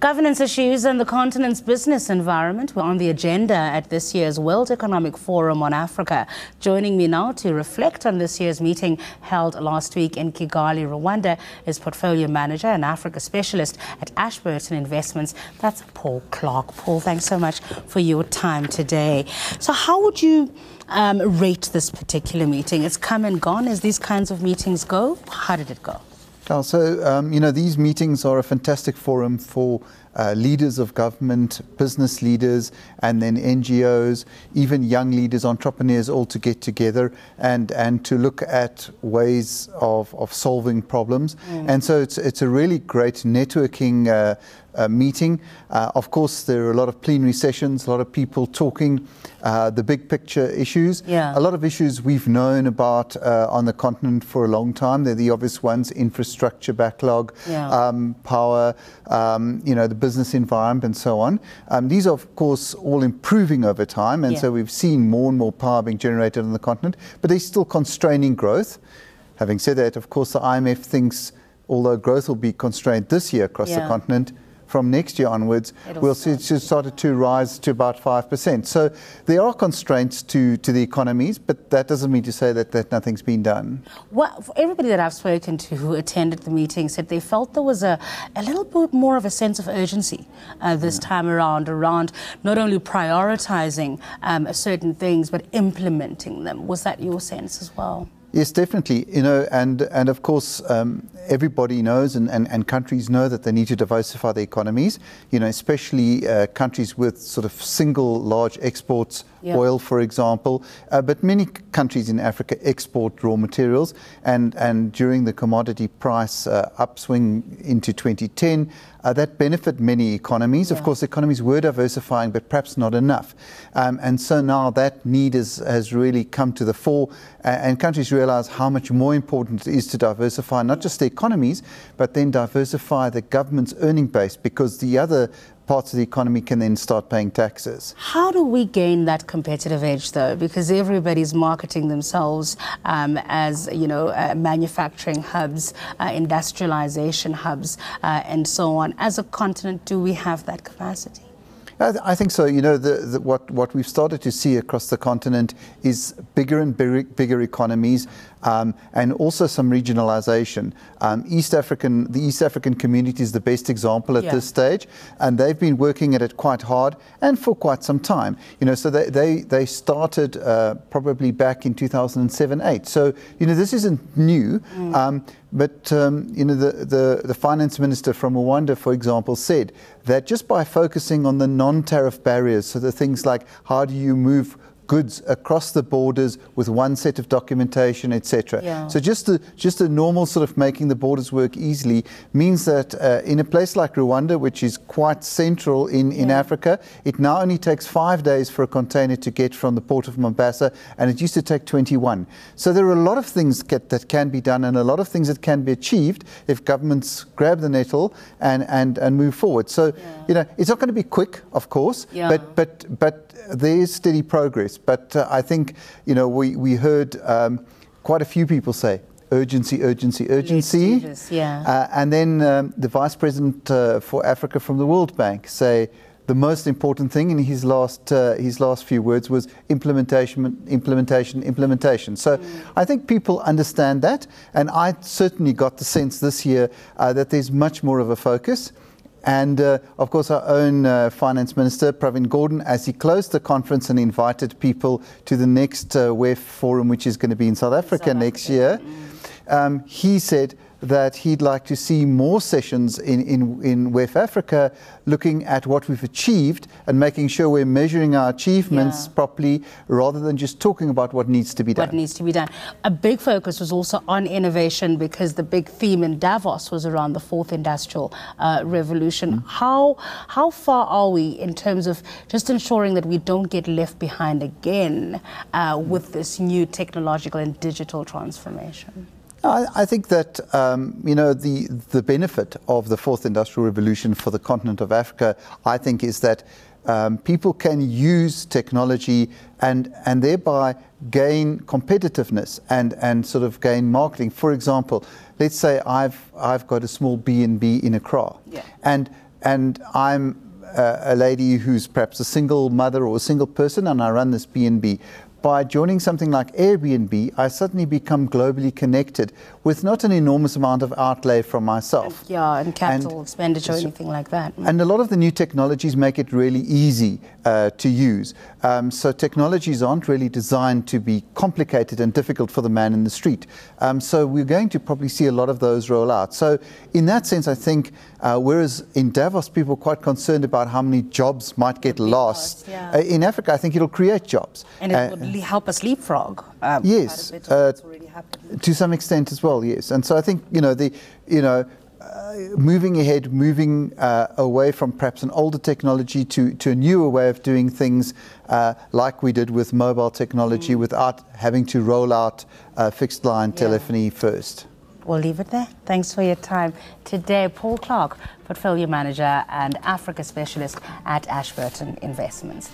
Governance issues and the continent's business environment were on the agenda at this year's World Economic Forum on Africa. Joining me now to reflect on this year's meeting held last week in Kigali, Rwanda, is Portfolio Manager and Africa Specialist at Ashburton Investments. That's Paul Clark. Paul, thanks so much for your time today. So how would you rate this particular meeting? It's come and gone as these kinds of meetings go. How did it go? So, these meetings are a fantastic forum for leaders of government, business leaders, and then NGOs, even young leaders, entrepreneurs, all to get together and to look at ways of solving problems. And so it's a really great networking meeting. Of course, there are a lot of plenary sessions, a lot of people talking the big picture issues. Yeah. A lot of issues we've known about on the continent for a long time. They're the obvious ones: infrastructure backlog, power, the business environment, and so on. These are, of course, all improving over time, and so we've seen more and more power being generated on the continent, but they're still constraining growth. Having said that, of course, the IMF thinks, although growth will be constrained this year across the continent, from next year onwards, we'll see it started to rise to about 5%. So there are constraints to the economies, but that doesn't mean to say that nothing's been done. Well, for everybody that I've spoken to who attended the meeting said they felt there was a little bit more of a sense of urgency this time around not only prioritizing certain things, but implementing them. Was that your sense as well? Yes, definitely. And of course, everybody knows and countries know that they need to diversify their economies, especially countries with sort of single large exports, oil, for example. But many countries in Africa export raw materials. And during the commodity price upswing into 2010, that benefit many economies. Of course, economies were diversifying, but perhaps not enough. And so now that need has really come to the fore, and countries realize how much more important it is to diversify not just the economies, but then diversify the government's earning base, because the other parts of the economy can then start paying taxes. How do we gain that competitive edge, though? Because everybody's marketing themselves as, manufacturing hubs, industrialization hubs, and so on. As a continent, do we have that capacity? I think so. What we've started to see across the continent is bigger and bigger economies, and also some regionalization. The East African community is the best example at this stage, and they've been working at it quite hard and for quite some time. So they started probably back in 2007-8. So this isn't new. But the finance minister from Rwanda, for example, said that just by focusing on the non-tariff barriers, so the things like how do you move goods across the borders with one set of documentation, etc. So just the normal sort of making the borders work easily means that in a place like Rwanda, which is quite central in Africa, it now only takes 5 days for a container to get from the port of Mombasa, and it used to take 21. So there are a lot of things that can be done, and a lot of things that can be achieved if governments grab the nettle and move forward. So it's not going to be quick, of course, but there is steady progress. But I think, we heard quite a few people say, urgency, urgency, urgency. And then the Vice President for Africa from the World Bank say the most important thing in his last few words was implementation. So I think people understand that. And I certainly got the sense this year that there's much more of a focus. And, of course, our own Finance Minister, Pravin Gordhan, as he closed the conference and invited people to the next WEF forum, which is going to be in South Africa next year, he said that he'd like to see more sessions in WEF Africa looking at what we've achieved and making sure we're measuring our achievements properly, rather than just talking about what needs to be done. What needs to be done. A big focus was also on innovation, because the big theme in Davos was around the fourth industrial revolution. How far are we in terms of just ensuring that we don't get left behind again with this new technological and digital transformation? I think that the benefit of the fourth industrial revolution for the continent of Africa, I think, is that people can use technology and thereby gain competitiveness and sort of gain marketing. For example, let's say I've got a small B&B in Accra, and and I'm a lady who's perhaps a single mother or a single person, and I run this B&B. By joining something like Airbnb, I suddenly become globally connected with not an enormous amount of outlay from myself. And capital expenditure or anything like that. And a lot of the new technologies make it really easy to use. So technologies aren't really designed to be complicated and difficult for the man in the street. So we're going to probably see a lot of those roll out. So in that sense, I think, whereas in Davos people are quite concerned about how many jobs might get lost, in Africa I think it'll create jobs. And it would help us leapfrog. Yes, quite a bit of what's already happened. To some extent as well, yes. And so I think, moving ahead, moving away from perhaps an older technology to a newer way of doing things, like we did with mobile technology, without having to roll out fixed line telephony first. We'll leave it there. Thanks for your time today. Paul Clark, Portfolio Manager and Africa Specialist at Ashburton Investments.